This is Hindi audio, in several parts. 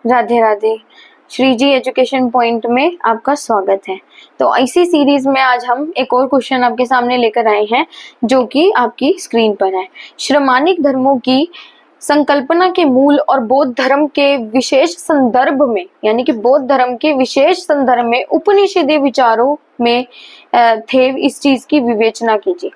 राधे राधे। श्री जी एजुकेशन पॉइंट में आपका स्वागत है। तो इसी सीरीज में आज हम एक और क्वेश्चन आपके सामने लेकर आए हैं जो कि आपकी स्क्रीन पर है। श्रमानिक धर्मों की संकल्पना के मूल और बौद्ध धर्म के विशेष संदर्भ में, यानी कि बौद्ध धर्म के विशेष संदर्भ में उपनिषदीय विचारों में थे, इस चीज की विवेचना कीजिए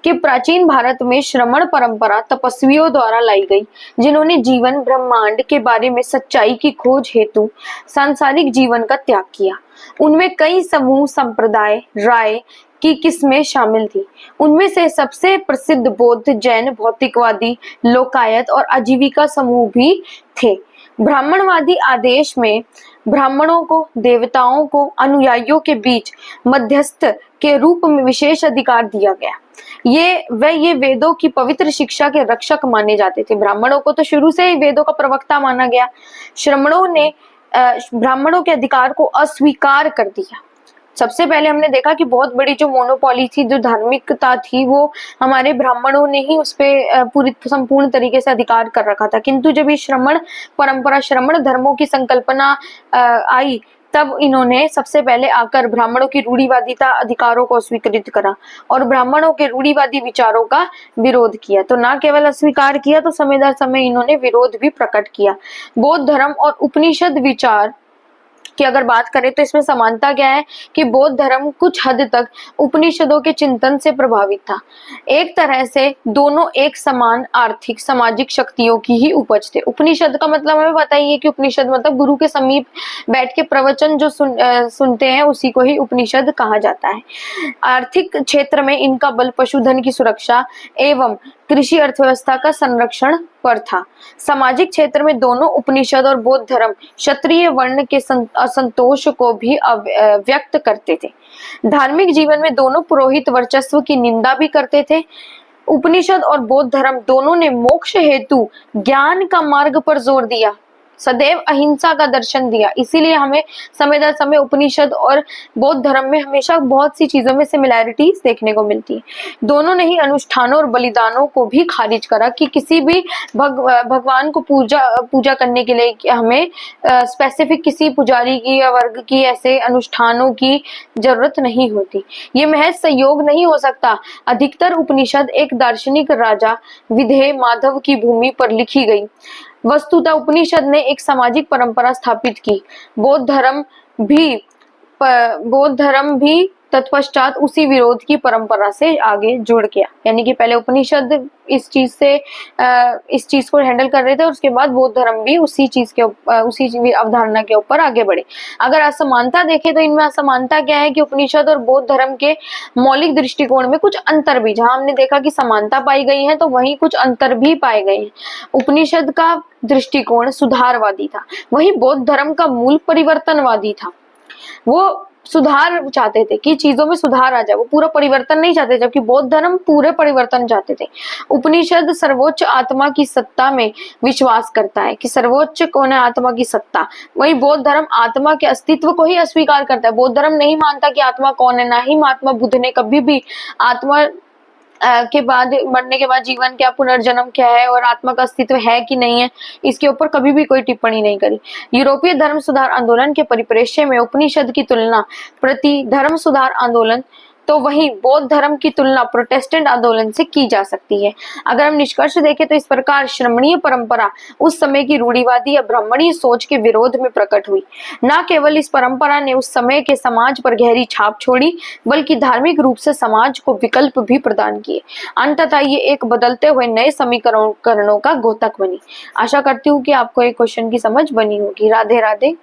कि प्राचीन भारत में श्रमण परंपरा तपस्वियों द्वारा लाई गई, जिन्होंने जीवन ब्रह्मांड के बारे में सच्चाई की खोज हेतु सांसारिक जीवन का त्याग किया। उनमें कई समूह, संप्रदाय, राय की किस्में शामिल थी। उनमें से सबसे प्रसिद्ध बौद्ध, जैन, भौतिकवादी, लोकायत और आजीविका समूह भी थे। ब्राह्मणवादी आदेश में ब्राह्मणों को देवताओं को अनुयायियों के बीच मध्यस्थ के रूप में विशेष अधिकार दिया गया। ये वेदों की पवित्र शिक्षा के रक्षक माने जाते थे। ब्राह्मणों को तो शुरू से ही वेदों का प्रवक्ता माना गया। श्रमणों ने ब्राह्मणों के अधिकार को अस्वीकार कर दिया। सबसे पहले हमने देखा कि बहुत बड़ी जो मोनोपोली थी, जो धार्मिकता थी, वो हमारे ब्राह्मणों ने ही उस पे पूरी संपूर्ण तरीके से अधिकार कर रखा था। किंतु जब ये श्रमण परंपरा, श्रमण धर्मों की संकल्पना आई, तब इन्होंने सबसे पहले आकर ब्राह्मणों की रूढ़िवादिता अधिकारों को अस्वीकृत करा और ब्राह्मणों के रूढ़िवादी विचारों का विरोध किया। तो न केवल अस्वीकार किया, तो समय दर समय इन्होंने विरोध भी प्रकट किया। बौद्ध धर्म और उपनिषद विचार की अगर बात करें तो इसमें समानता क्या है कि बौद्ध धर्म कुछ हद तक उपनिषदों के चिंतन से प्रभावित था। एक तरह से दोनों एक समान आर्थिक सामाजिक शक्तियों की ही उपज थे। उपनिषद का मतलब हमें पता ही है कि उपनिषद मतलब गुरु के समीप बैठ के प्रवचन जो सुनते हैं, उसी को ही उपनिषद कहा जाता है। आर्थिक क्षेत्र में इनका बल पशुधन की सुरक्षा एवं कृषि अर्थव्यवस्था का संरक्षण पर था। सामाजिक क्षेत्र में दोनों उपनिषद और बौद्ध धर्म क्षत्रिय वर्ण के असंतोष को भी व्यक्त करते थे। धार्मिक जीवन में दोनों पुरोहित वर्चस्व की निंदा भी करते थे। उपनिषद और बौद्ध धर्म दोनों ने मोक्ष हेतु ज्ञान का मार्ग पर जोर दिया, सदैव अहिंसा का दर्शन दिया। इसीलिए हमें समय दर समय उपनिषद और बौद्ध धर्म में हमेशा बहुत सी चीजों में सिमिलैरिटीज देखने को मिलती है। दोनों ने ही अनुष्ठानों और बलिदानों को भी खारिज करा कि किसी भी भगवान को पूजा करने के लिए हमें स्पेसिफिक किसी पुजारी की या वर्ग की ऐसे अनुष्ठानों की जरूरत नहीं होती। ये महज संयोग नहीं हो सकता। अधिकतर उपनिषद एक दार्शनिक राजा विधेय माधव की भूमि पर लिखी गई। वस्तुतः उपनिषद ने एक सामाजिक परंपरा स्थापित की। बौद्ध धर्म भी तत्पश्चात उसी विरोध की परंपरा से आगे जुड़ गया। यानी कि पहले उपनिषद इस चीज को हैंडल कर रहे थे और उसके बाद बौद्ध धर्म भी उसी अवधारणा के ऊपर आगे बढ़े। अगर असमानता देखें तो इनमें असमानता क्या है कि उपनिषद और बौद्ध धर्म के मौलिक दृष्टिकोण में कुछ अंतर भी, जहां हमने देखा कि समानता पाई गई है, तो वहीं कुछ अंतर भी पाए गए हैं। उपनिषद का दृष्टिकोण सुधारवादी था, वहीं बौद्ध धर्म का मूल परिवर्तनवादी था। वो सुधार चाहते थे कि चीजों में सुधार आ जाए, वो पूरा परिवर्तन नहीं चाहते, जबकि बौद्ध धर्म पूरे परिवर्तन चाहते थे। उपनिषद सर्वोच्च आत्मा की सत्ता में विश्वास करता है कि सर्वोच्च कौन है, आत्मा की सत्ता। वही बौद्ध धर्म आत्मा के अस्तित्व को ही अस्वीकार करता है। बौद्ध धर्म नहीं मानता कि आत्मा कौन है, ना ही महात्मा बुद्ध ने कभी भी आत्मा के बाद, मरने के बाद जीवन क्या, पुनर्जन्म क्या है और आत्मा का अस्तित्व है कि नहीं है, इसके ऊपर कभी भी कोई टिप्पणी नहीं करी। यूरोपीय धर्म सुधार आंदोलन के परिप्रेक्ष्य में उपनिषद की तुलना प्रति धर्म सुधार आंदोलन, तो वहीं बौद्ध धर्म की तुलना प्रोटेस्टेंट आंदोलन से की जा सकती है। अगर हम निष्कर्ष देखें तो इस प्रकार श्रमणीय परंपरा उस समय की रूढ़िवादी या ब्राह्मणीय सोच के विरोध में प्रकट हुई। न केवल इस परंपरा ने उस समय के समाज पर गहरी छाप छोड़ी, बल्कि धार्मिक रूप से समाज को विकल्प भी प्रदान किए। अंततः ये एक बदलते हुए नए समीकरणों का द्योतक बनी। आशा करती हूँ कि आपको एक क्वेश्चन की समझ बनी होगी। राधे राधे।